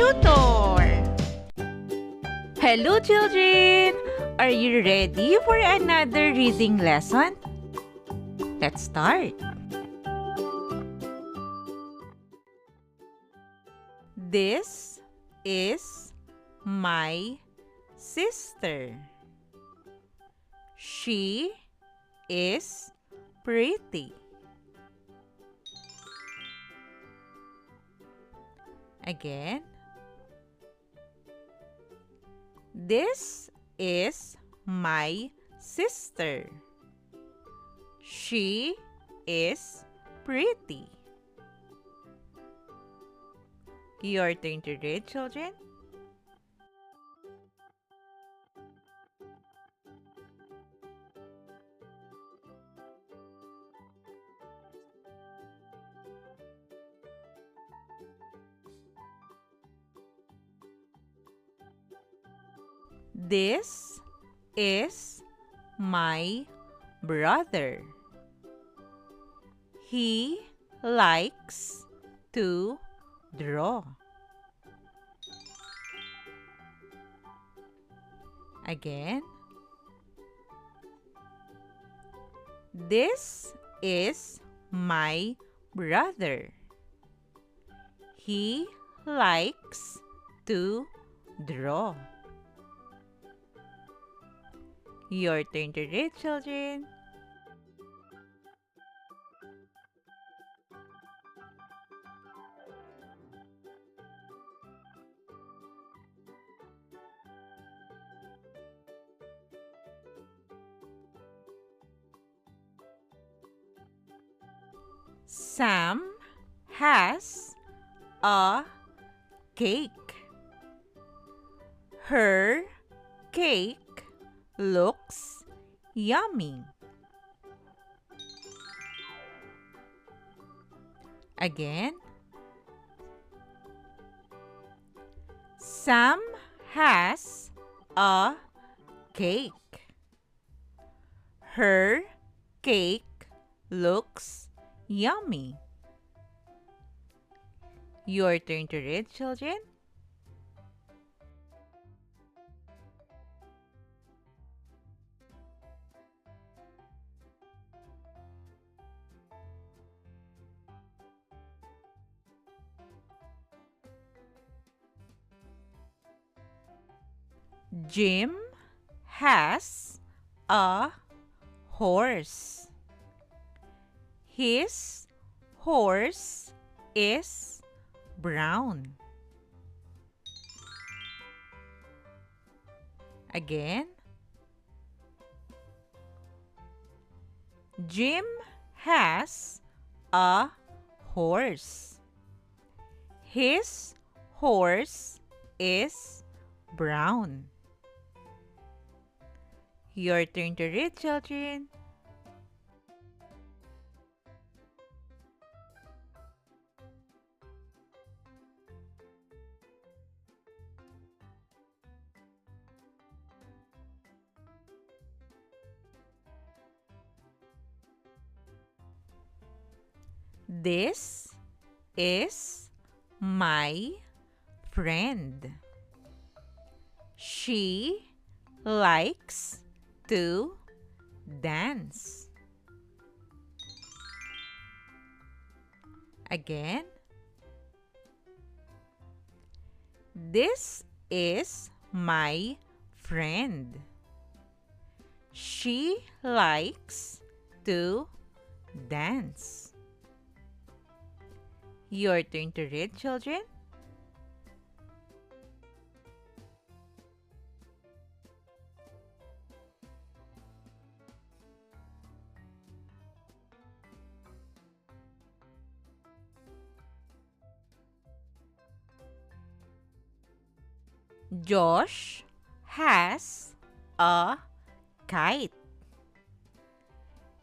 Tutor! Hello children! Are you ready for another reading lesson? Let's start. This is my sister. She is pretty. Again. This is my sister. She is pretty. Your turn to read, children. This is my brother. He likes to draw. Again. This is my brother. He likes to draw. Your turn to read, children. Sam has a cake. Her cake looks yummy. Again. Sam has a cake. Her cake looks yummy. Your turn to read, children. Jim has a horse. His horse is brown. Again. Jim has a horse. His horse is brown. Your turn to read, children. This is my friend. She likes to dance. Again. This is my friend. She likes to dance. Your turn to read, children. Josh has a kite.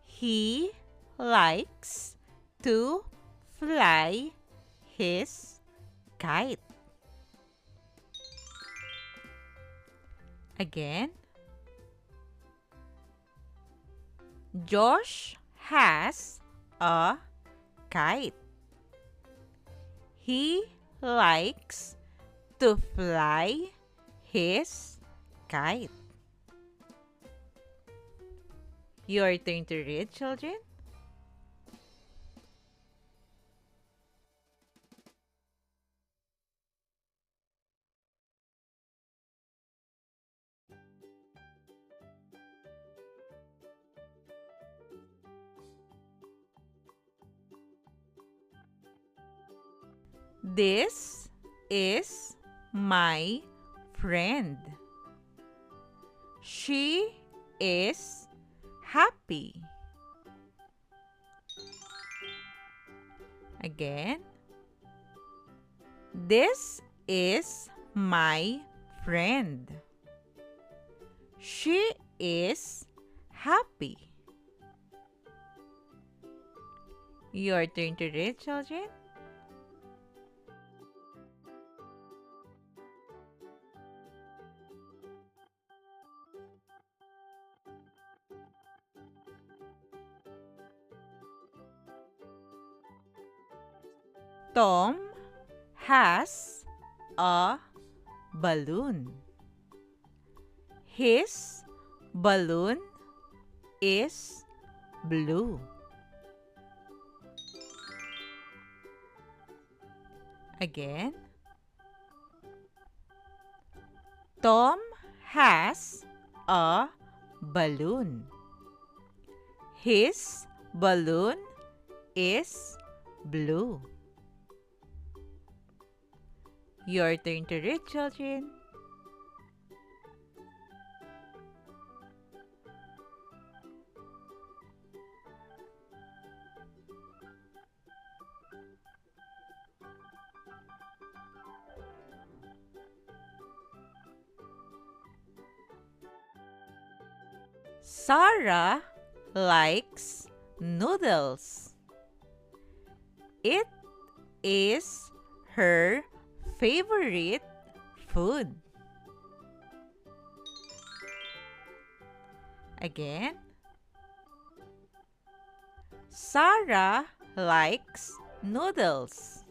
He likes to fly his kite. Again. Josh has a kite. He likes to fly his kite. Your turn to read, children. This is my friend. She is happy. Again. This is my friend. She is happy. Your turn to read, children. Tom has a balloon. His balloon is blue. Again. Tom has a balloon. His balloon is blue. Your turn to read, children. Sarah likes noodles. It is her favorite food. Again. Sarah likes noodles.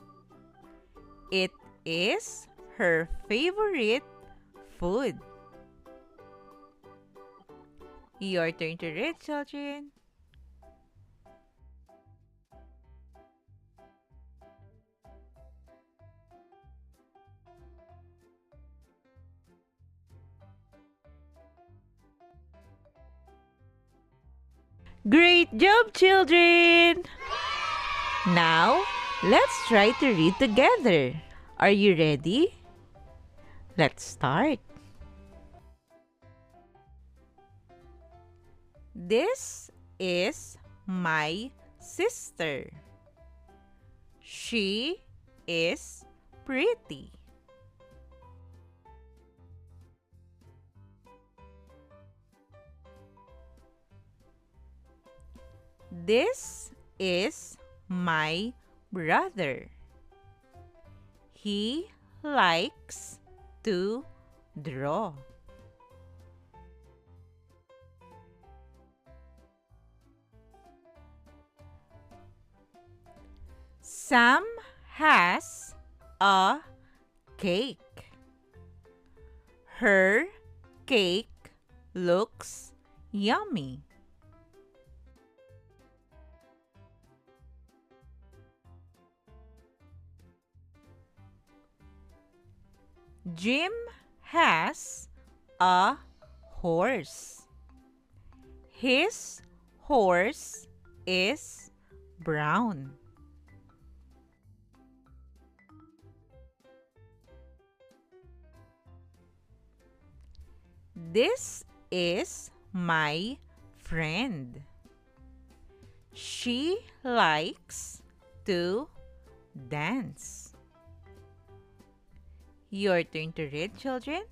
It is her favorite food. Your turn to read, children. Great job, children! Now, let's try to read together. Are you ready? Let's start. This is my sister. She is pretty. This is my brother. He likes to draw. Sam has a cake. Her cake looks yummy. Jim has a horse. His horse is brown. This is my friend. She likes to dance. Your turn to read, children.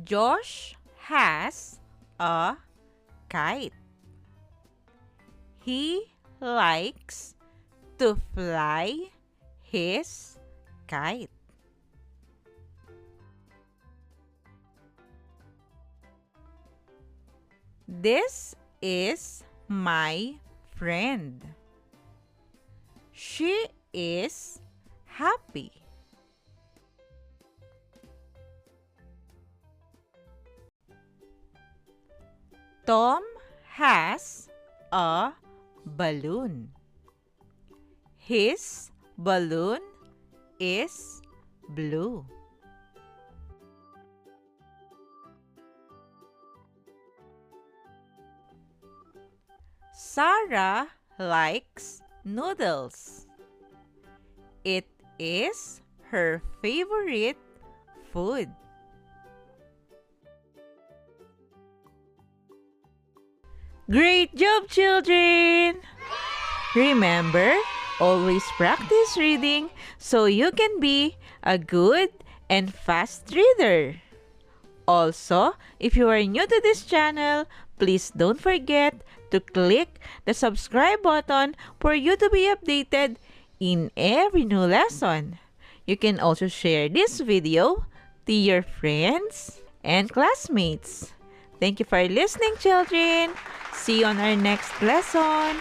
Josh has a kite. He likes to fly his kite. This is my friend. She is happy. Tom has a balloon. His balloon is blue. Sarah likes noodles. It is her favorite food. Great job, children! Remember, always practice reading so you can be a good and fast reader. Also, if you are new to this channel, please don't forget to click the subscribe button for you to be updated in every new lesson. You can also share this video to your friends and classmates. Thank you for listening, children. See you on our next lesson.